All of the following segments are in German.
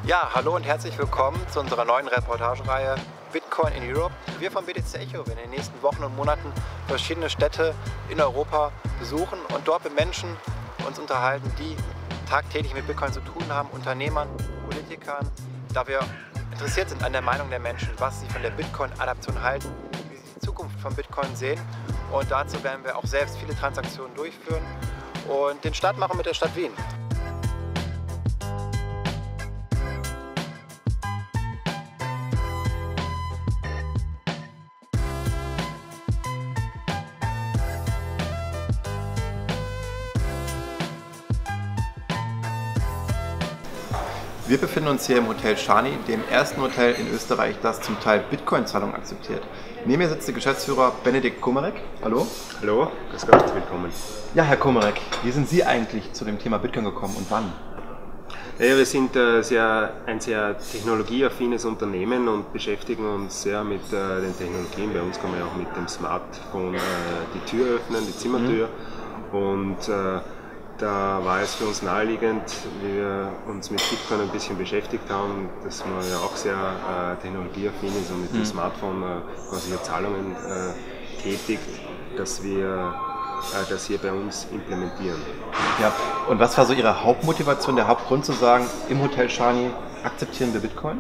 Ja, hallo und herzlich willkommen zu unserer neuen Reportagereihe Bitcoin in Europe. Wir von BTC Echo werden in den nächsten Wochen und Monaten verschiedene Städte in Europa besuchen und dort mit Menschen uns unterhalten, die tagtäglich mit Bitcoin zu tun haben, Unternehmern, Politikern, da wir interessiert sind an der Meinung der Menschen, was sie von der Bitcoin-Adaption halten, wie sie die Zukunft von Bitcoin sehen. Und dazu werden wir auch selbst viele Transaktionen durchführen und den Start machen mit der Stadt Wien. Wir befinden uns hier im Hotel Szarny, dem ersten Hotel in Österreich, das zum Teil Bitcoin-Zahlungen akzeptiert. Neben mir sitzt der Geschäftsführer Benedikt Komarek. Hallo. Hallo, grüß Gott, willkommen. Ja, Herr Komarek, wie sind Sie eigentlich zu dem Thema Bitcoin gekommen und wann? Ja, wir sind ein sehr technologieaffines Unternehmen und beschäftigen uns sehr mit den Technologien. Bei uns kann man ja auch mit dem Smartphone die Tür öffnen, die Zimmertür. Und da war es für uns naheliegend, wie wir uns mit Bitcoin ein bisschen beschäftigt haben, dass man ja auch sehr technologieaffin ist und mit dem Smartphone quasi Zahlungen tätigt, dass wir das hier bei uns implementieren. Ja, und was war so Ihre Hauptmotivation, der Hauptgrund zu sagen, im Hotel Szarny akzeptieren wir Bitcoin?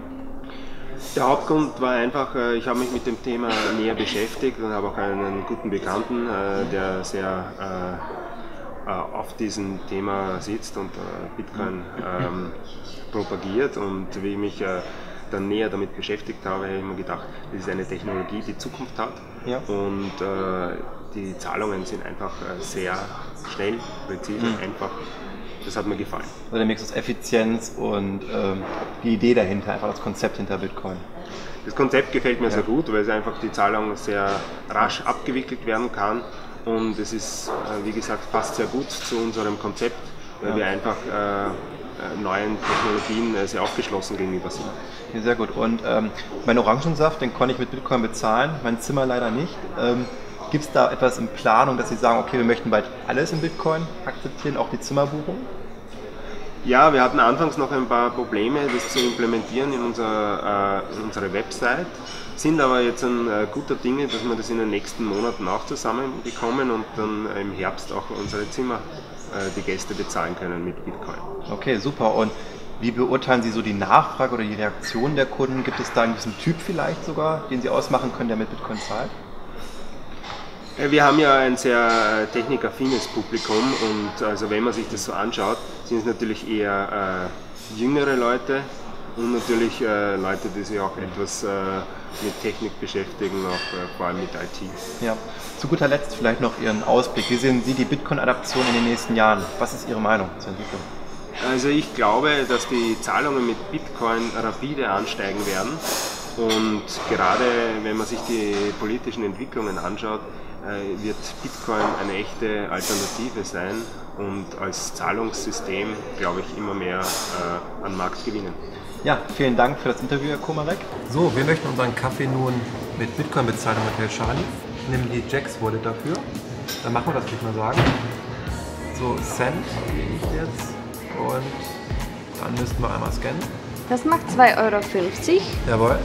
Der Hauptgrund war einfach, ich habe mich mit dem Thema näher beschäftigt und habe auch einen guten Bekannten, der sehr auf diesem Thema sitzt und Bitcoin propagiert, und wie ich mich dann näher damit beschäftigt habe, habe ich mir gedacht, das ist eine Technologie, die Zukunft hat, ja. Und die Zahlungen sind einfach sehr schnell, präzise, einfach. Das hat mir gefallen. Also der Mix aus Effizienz und die Idee dahinter, einfach das Konzept hinter Bitcoin. Das Konzept gefällt mir sehr gut, weil es einfach die Zahlung sehr rasch abgewickelt werden kann. Und es ist, wie gesagt, passt sehr gut zu unserem Konzept, weil wir einfach neuen Technologien sehr aufgeschlossen gegenüber sind. Okay, sehr gut. Und mein Orangensaft, den konnte ich mit Bitcoin bezahlen, mein Zimmer leider nicht. Gibt es da etwas in Planung, dass Sie sagen, okay, wir möchten bald alles in Bitcoin akzeptieren, auch die Zimmerbuchung? Ja, wir hatten anfangs noch ein paar Probleme, das zu implementieren in unsere Website, sind aber jetzt ein guter Dinge, dass wir das in den nächsten Monaten auch zusammenbekommen und dann im Herbst auch unsere Zimmer, die Gäste bezahlen können mit Bitcoin. Okay, super. Und wie beurteilen Sie so die Nachfrage oder die Reaktion der Kunden? Gibt es da einen gewissen Typ vielleicht sogar, den Sie ausmachen können, der mit Bitcoin zahlt? Wir haben ja ein sehr technikaffines Publikum, und also wenn man sich das so anschaut, sind es natürlich eher jüngere Leute und natürlich Leute, die sich auch etwas mit Technik beschäftigen, auch vor allem mit IT. Ja. Zu guter Letzt vielleicht noch Ihren Ausblick. Wie sehen Sie die Bitcoin-Adaption in den nächsten Jahren? Was ist Ihre Meinung zur Entwicklung? Also ich glaube, dass die Zahlungen mit Bitcoin rapide ansteigen werden, und gerade wenn man sich die politischen Entwicklungen anschaut, wird Bitcoin eine echte Alternative sein und als Zahlungssystem, glaube ich, immer mehr an Markt gewinnen. Ja, vielen Dank für das Interview, Herr Komarek. So, wir möchten unseren Kaffee nun mit Bitcoin bezahlen im Hotel Szarny. Nehmen die Jax Wallet dafür. Dann machen wir das, würde ich mal sagen. So, Cent gehe ich jetzt, und dann müssten wir einmal scannen. Das macht 2,50 €. Jawohl.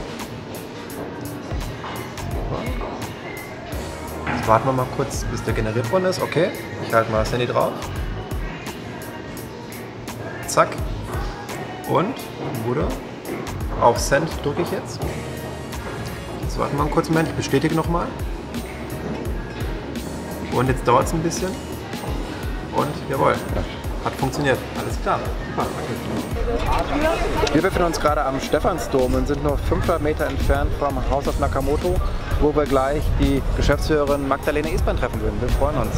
Jetzt warten wir mal kurz, bis der generiert worden ist. Okay, ich halte mal das Handy drauf. Zack. Und, wurde. Auf Send drücke ich jetzt. Jetzt warten wir einen kurzen Moment, ich bestätige nochmal. Und jetzt dauert es ein bisschen. Und jawohl, hat funktioniert. Alles klar. Super, danke. Wir befinden uns gerade am Stephansdom und sind nur 500 Meter entfernt vom House of Nakamoto, wo wir gleich die Geschäftsführerin Magdalena Isbahn treffen würden. Wir freuen uns.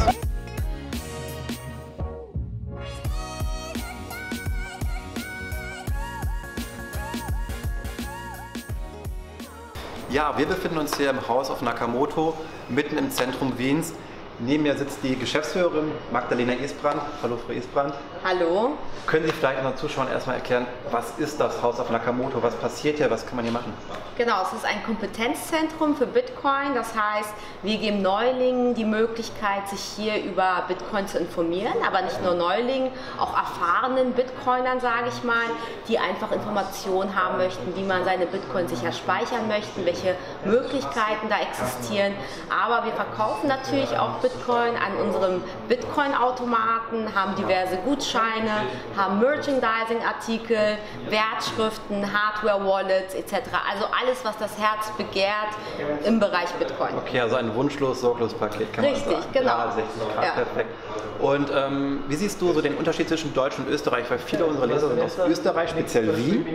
Ja, wir befinden uns hier im House of Nakamoto, mitten im Zentrum Wiens. Neben mir sitzt die Geschäftsführerin Magdalena Esbrand. Hallo Frau Esbrand. Hallo. Können Sie vielleicht unseren Zuschauern erstmal erklären, was ist das House of Nakamoto, was passiert hier, was kann man hier machen? Genau, es ist ein Kompetenzzentrum für Bitcoin. Das heißt, wir geben Neulingen die Möglichkeit, sich hier über Bitcoin zu informieren, aber nicht nur Neulingen, auch erfahrenen Bitcoinern, sage ich mal, die einfach Informationen haben möchten, wie man seine Bitcoin sicher speichern möchte, welche Möglichkeiten da existieren. Aber wir verkaufen natürlich auch Bitcoin an unserem Bitcoin-Automaten, haben diverse Gutscheine, haben Merchandising-Artikel, Wertschriften, Hardware-Wallets etc. Also alles, was das Herz begehrt im Bereich Bitcoin. Okay, also ein wunschlos, sorglos Paket kann Richtig, man sagen. genau. 360 Grad, Ja. perfekt. Und wie siehst du so den Unterschied zwischen Deutschland und Österreich? Weil viele unserer Leser sind aus Österreich, speziell Wien.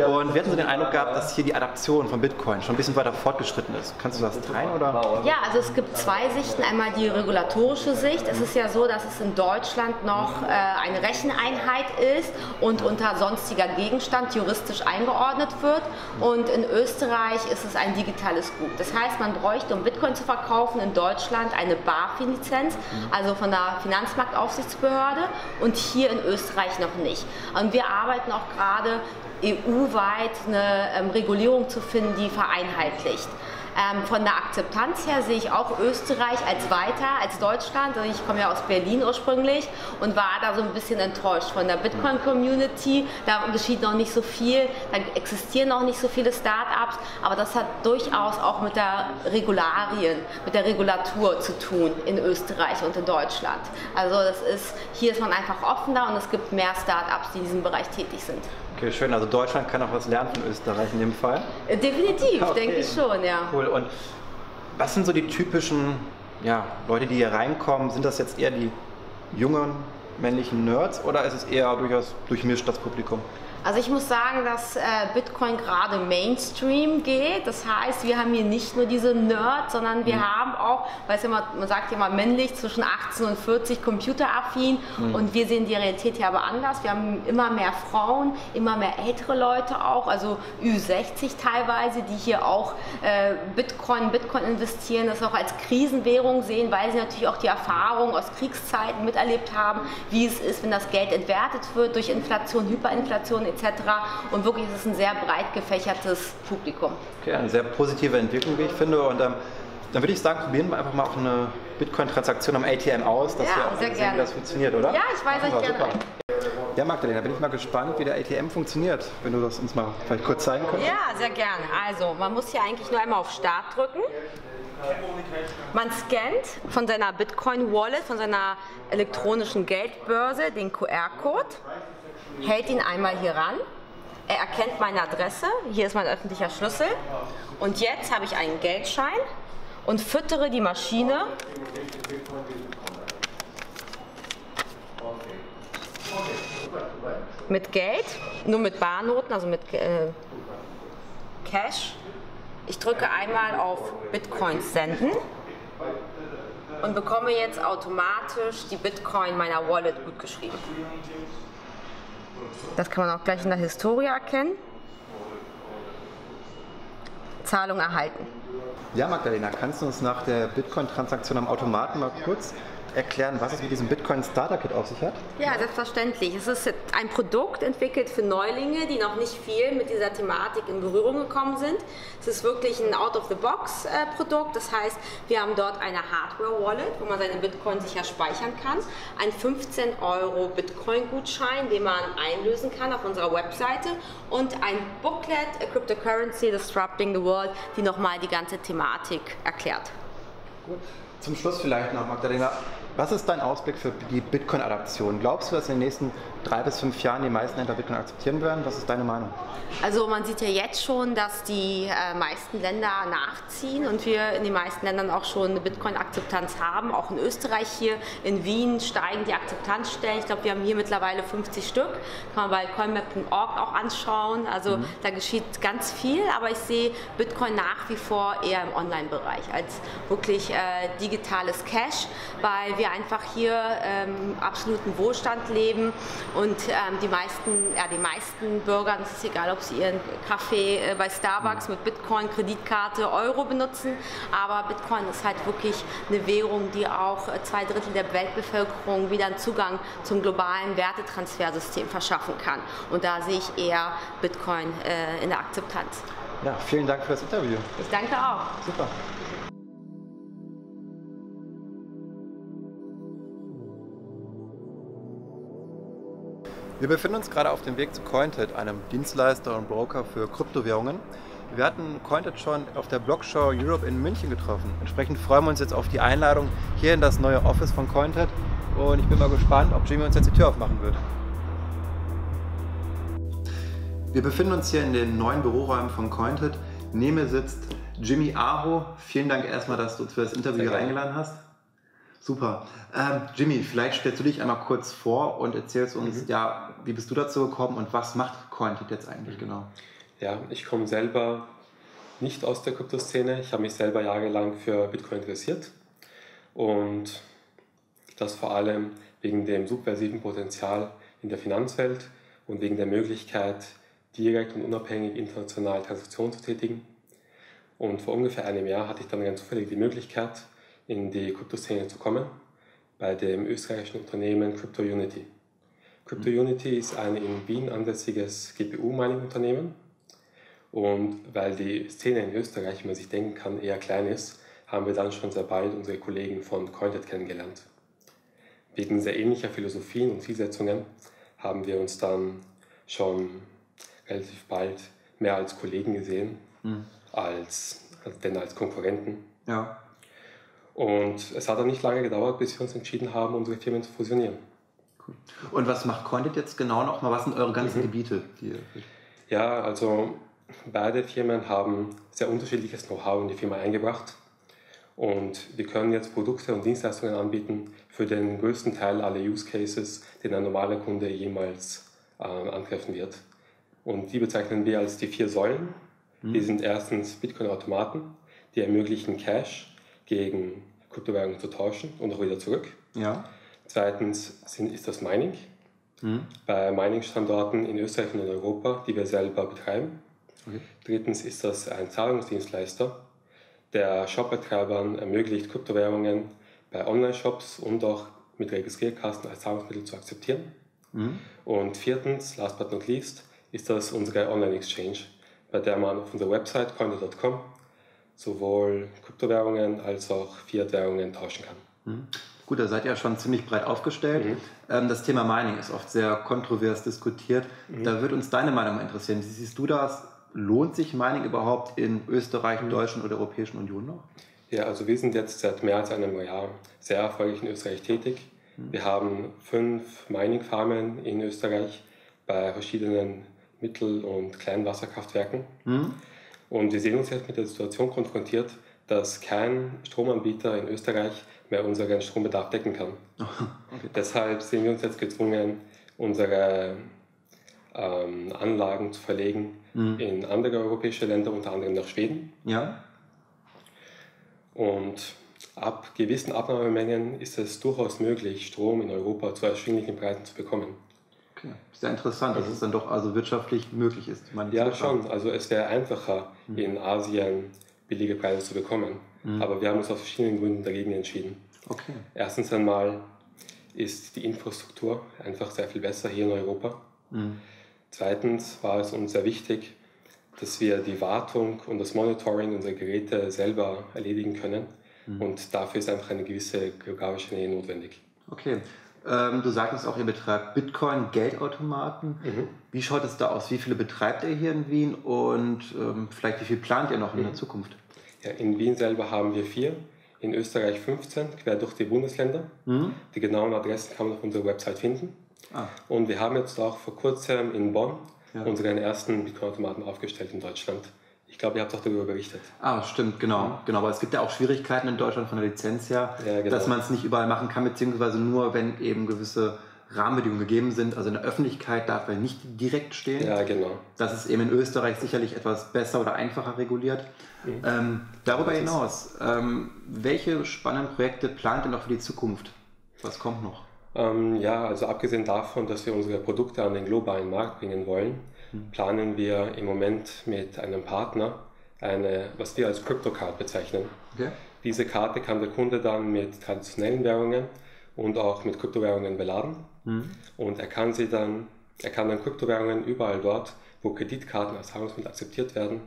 Und wir hatten so den Eindruck gehabt, dass hier die Adaption von Bitcoin schon ein bisschen weiter fortgeschritten ist. Kannst du das teilen? Oder? Ja, also es gibt zwei Sichten. Einmal die regulatorische Sicht. Es ist ja so, dass es in Deutschland noch eine Recheneinheit ist und unter sonstiger Gegenstand juristisch eingeordnet wird. Und in Österreich ist es ein digitales Gut. Das heißt, man bräuchte, um Bitcoin zu verkaufen, in Deutschland eine BaFin-Lizenz, also von der Finanzmarktaufsichtsbehörde, und hier in Österreich noch nicht. Und wir arbeiten auch gerade EU-weit eine Regulierung zu finden, die vereinheitlicht. Von der Akzeptanz her sehe ich auch Österreich als weiter als Deutschland. Also ich komme ja aus Berlin ursprünglich und war da so ein bisschen enttäuscht von der Bitcoin-Community. Da geschieht noch nicht so viel, da existieren noch nicht so viele Start-ups, aber das hat durchaus auch mit der Regularien, mit der Regulatur zu tun in Österreich und in Deutschland. Also hier ist man einfach offener und es gibt mehr Start-ups, die in diesem Bereich tätig sind. Okay, schön. Also Deutschland kann auch was lernen von Österreich in dem Fall. Definitiv, Okay. denke ich schon, ja. Cool. Und was sind so die typischen Leute, die hier reinkommen? Sind das jetzt eher die jungen männlichen Nerds oder ist es eher durchaus durchmischt, das Publikum? Also ich muss sagen, dass Bitcoin gerade Mainstream geht. Das heißt, wir haben hier nicht nur diese Nerds, sondern wir haben auch, weil es immer, man sagt ja mal männlich, zwischen 18 und 40 computeraffin. Und wir sehen die Realität hier aber anders. Wir haben immer mehr Frauen, immer mehr ältere Leute auch, also Ü60 teilweise, die hier auch Bitcoin investieren, das auch als Krisenwährung sehen, weil sie natürlich auch die Erfahrung aus Kriegszeiten miterlebt haben, wie es ist, wenn das Geld entwertet wird durch Inflation, Hyperinflation etc. Und wirklich ist es ein sehr breit gefächertes Publikum. Okay, eine sehr positive Entwicklung, wie ich finde. Und dann würde ich sagen, probieren wir einfach mal auch eine Bitcoin-Transaktion am ATM aus, dass Ja, wir auch sehr sehen, gerne. wie das funktioniert, oder? Ja, ich weise euch gerne ein. Ja, Magdalena, bin ich mal gespannt, wie der ATM funktioniert, wenn du das uns mal vielleicht kurz zeigen könntest. Ja, sehr gerne. Also, man muss hier eigentlich nur einmal auf Start drücken. Man scannt von seiner Bitcoin-Wallet, von seiner elektronischen Geldbörse den QR-Code, hält ihn einmal hier ran. Er erkennt meine Adresse, hier ist mein öffentlicher Schlüssel. Und jetzt habe ich einen Geldschein und füttere die Maschine mit Geld, nur mit Barnoten, also mit Cash. Ich drücke einmal auf Bitcoins senden und bekomme jetzt automatisch die Bitcoin meiner Wallet gutgeschrieben. Das kann man auch gleich in der Historie erkennen. Zahlung erhalten. Ja, Magdalena, kannst du uns nach der Bitcoin-Transaktion am Automaten mal kurz erklären, was es mit diesem Bitcoin-Starter-Kit auf sich hat? Ja, selbstverständlich. Es ist ein Produkt entwickelt für Neulinge, die noch nicht viel mit dieser Thematik in Berührung gekommen sind. Es ist wirklich ein Out-of-the-Box-Produkt. Das heißt, wir haben dort eine Hardware-Wallet, wo man seine Bitcoin sicher speichern kann. Ein 15 € Bitcoin-Gutschein, den man einlösen kann auf unserer Webseite. Und ein Booklet, A Cryptocurrency Disrupting the World, die nochmal die ganze Thematik erklärt. Gut. Zum Schluss vielleicht noch, Magdalena, was ist dein Ausblick für die Bitcoin-Adaption? Glaubst du, dass in den nächsten 3 bis 5 Jahren die meisten Händler Bitcoin akzeptieren werden? Was ist deine Meinung? Also man sieht ja jetzt schon, dass die meisten Länder nachziehen und wir in den meisten Ländern auch schon eine Bitcoin-Akzeptanz haben. Auch in Österreich hier, in Wien steigen die Akzeptanzstellen. Ich glaube, wir haben hier mittlerweile 50 Stück. Kann man bei coinmap.org auch anschauen. Also da geschieht ganz viel, aber ich sehe Bitcoin nach wie vor eher im Online-Bereich als wirklich digitales Cash, weil wir einfach hier absoluten Wohlstand leben und die meisten Bürger, das ist egal, ob sie ihren Kaffee bei Starbucks mit Bitcoin, Kreditkarte, Euro benutzen, aber Bitcoin ist halt wirklich eine Währung, die auch 2/3 der Weltbevölkerung wieder einen Zugang zum globalen Wertetransfersystem verschaffen kann. Und da sehe ich eher Bitcoin in der Akzeptanz. Ja, vielen Dank für das Interview. Ich danke auch. Super. Wir befinden uns gerade auf dem Weg zu Cointed, einem Dienstleister und Broker für Kryptowährungen. Wir hatten Cointed schon auf der Blockshow Europe in München getroffen. Entsprechend freuen wir uns jetzt auf die Einladung hier in das neue Office von Cointed. Und ich bin mal gespannt, ob Jimmy uns jetzt die Tür aufmachen wird. Wir befinden uns hier in den neuen Büroräumen von Cointed. Neben mir sitzt Jimmy Aho. Vielen Dank erstmal, dass du für das Interview hier eingeladen hast. Super. Jimmy, vielleicht stellst du dich einmal kurz vor und erzählst uns, ja, wie bist du dazu gekommen und was macht Cointed jetzt eigentlich genau? Ja, ich komme selber nicht aus der Kryptoszene. Ich habe mich selber jahrelang für Bitcoin interessiert und das vor allem wegen dem subversiven Potenzial in der Finanzwelt und wegen der Möglichkeit, direkt und unabhängig international Transaktionen zu tätigen. Und vor ungefähr einem Jahr hatte ich dann ganz zufällig die Möglichkeit, in die Kryptoszene zu kommen, bei dem österreichischen Unternehmen CryptoUnity. CryptoUnity ist ein in Wien ansässiges GPU-Mining-Unternehmen und weil die Szene in Österreich, wie man sich denken kann, eher klein ist, haben wir dann schon sehr bald unsere Kollegen von Cointed kennengelernt. Wegen sehr ähnlicher Philosophien und Zielsetzungen haben wir uns dann schon relativ bald mehr als Kollegen gesehen, denn als Konkurrenten. Ja. Und es hat dann nicht lange gedauert, bis wir uns entschieden haben, unsere Firmen zu fusionieren. Cool. Und was macht Cointed jetzt genau nochmal? Was sind eure ganzen Gebiete? Ja, also beide Firmen haben sehr unterschiedliches Know-how in die Firma eingebracht. Und wir können jetzt Produkte und Dienstleistungen anbieten für den größten Teil aller Use Cases, den ein normaler Kunde jemals antreffen wird. Und die bezeichnen wir als die 4 Säulen. Die sind erstens Bitcoin-Automaten, die ermöglichen Cash gegen Kryptowährungen zu tauschen und auch wieder zurück. Ja. Zweitens ist das Mining. Bei Mining-Standorten in Österreich und in Europa, die wir selber betreiben. Okay. Drittens ist das ein Zahlungsdienstleister, der Shopbetreibern ermöglicht, Kryptowährungen bei Online-Shops und auch mit Registrierkassen als Zahlungsmittel zu akzeptieren. Und viertens, last but not least, ist das unsere Online-Exchange, bei der man auf unserer Website cointed.com sowohl Kryptowährungen als auch Fiat-Währungen tauschen kann. Gut, da seid ihr ja schon ziemlich breit aufgestellt. Das Thema Mining ist oft sehr kontrovers diskutiert. Da würde uns deine Meinung mal interessieren. Wie siehst du das? Lohnt sich Mining überhaupt in Österreich, Deutschland oder der Europäischen Union noch? Ja, also wir sind jetzt seit mehr als einem Jahr sehr erfolgreich in Österreich tätig. Wir haben 5 Mining-Farmen in Österreich bei verschiedenen Mittel- und Kleinwasserkraftwerken. Und wir sehen uns jetzt mit der Situation konfrontiert, dass kein Stromanbieter in Österreich mehr unseren Strombedarf decken kann. Okay. Deshalb sehen wir uns jetzt gezwungen, unsere Anlagen zu verlegen in andere europäische Länder, unter anderem nach Schweden. Ja. Und ab gewissen Abnahmemengen ist es durchaus möglich, Strom in Europa zu erschwinglichen Preisen zu bekommen. Okay. Sehr interessant, dass es dann doch also wirtschaftlich möglich ist. Ja, schon. Also es wäre einfacher, in Asien billige Preise zu bekommen. Aber wir haben uns aus verschiedenen Gründen dagegen entschieden. Okay. Erstens einmal ist die Infrastruktur einfach sehr viel besser hier in Europa. Zweitens war es uns sehr wichtig, dass wir die Wartung und das Monitoring unserer Geräte selber erledigen können. Und dafür ist einfach eine gewisse geografische Nähe notwendig. Okay. Du sagtest auch, ihr betreibt Bitcoin, Geldautomaten. Wie schaut es da aus? Wie viele betreibt ihr hier in Wien und vielleicht wie viel plant ihr noch in der Zukunft? Ja, in Wien selber haben wir 4, in Österreich 15, quer durch die Bundesländer. Die genauen Adressen kann man auf unserer Website finden. Und wir haben jetzt auch vor kurzem in Bonn unseren ersten Bitcoin-Automaten aufgestellt in Deutschland. Ich glaube, ihr habt auch darüber berichtet. Stimmt, genau. Aber es gibt ja auch Schwierigkeiten in Deutschland von der Lizenz her, dass man es nicht überall machen kann, beziehungsweise nur, wenn eben gewisse Rahmenbedingungen gegeben sind. Also in der Öffentlichkeit darf er nicht direkt stehen. Ja, genau. Das ist eben in Österreich sicherlich etwas besser oder einfacher reguliert. Darüber hinaus, welche spannenden Projekte plant ihr noch für die Zukunft? Was kommt noch? Ja, also abgesehen davon, dass wir unsere Produkte an den globalen Markt bringen wollen, planen wir im Moment mit einem Partner was wir als Crypto-Card bezeichnen. Okay. Diese Karte kann der Kunde dann mit traditionellen Währungen und auch mit Kryptowährungen beladen. Und er kann dann Kryptowährungen überall dort, wo Kreditkarten als Zahlungsmittel akzeptiert werden,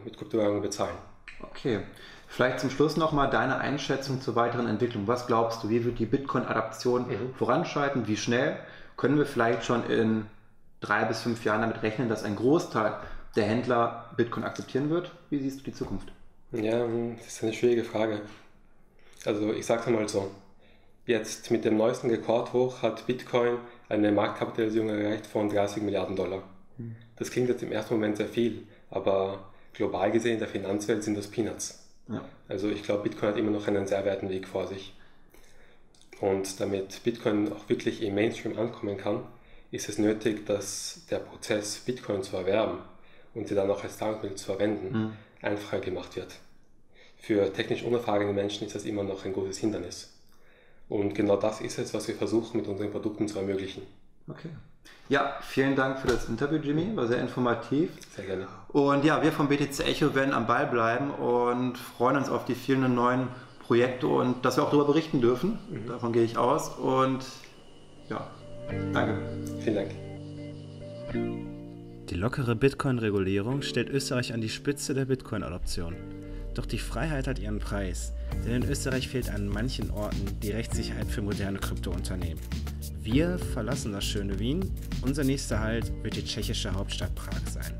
mit Kryptowährungen bezahlen. Okay. Vielleicht zum Schluss nochmal deine Einschätzung zur weiteren Entwicklung. Was glaubst du, wie wird die Bitcoin-Adaption voranschreiten? Wie schnell? Können wir vielleicht schon in 3 bis 5 Jahren damit rechnen, dass ein Großteil der Händler Bitcoin akzeptieren wird? Wie siehst du die Zukunft? Ja, das ist eine schwierige Frage. Also ich sage es mal so. Jetzt mit dem neuesten Rekordhoch hat Bitcoin eine Marktkapitalisierung erreicht von 30 Milliarden Dollar. Das klingt jetzt im ersten Moment sehr viel, aber global gesehen in der Finanzwelt sind das Peanuts. Ja. Also ich glaube, Bitcoin hat immer noch einen sehr weiten Weg vor sich. Und damit Bitcoin auch wirklich im Mainstream ankommen kann, ist es nötig, dass der Prozess, Bitcoin zu erwerben und sie dann auch als Zahlungsmittel zu verwenden, einfacher gemacht wird. Für technisch unerfahrene Menschen ist das immer noch ein großes Hindernis. Und genau das ist es, was wir versuchen mit unseren Produkten zu ermöglichen. Okay. Ja, vielen Dank für das Interview, Jimmy. War sehr informativ. Sehr gerne. Und ja, wir vom BTC Echo werden am Ball bleiben und freuen uns auf die vielen neuen Projekte und dass wir auch darüber berichten dürfen. Davon gehe ich aus. Und ja, danke. Vielen Dank. Die lockere Bitcoin-Regulierung stellt Österreich an die Spitze der Bitcoin-Adoption. Doch die Freiheit hat ihren Preis, denn in Österreich fehlt an manchen Orten die Rechtssicherheit für moderne Kryptounternehmen. Wir verlassen das schöne Wien. Unser nächster Halt wird die tschechische Hauptstadt Prag sein.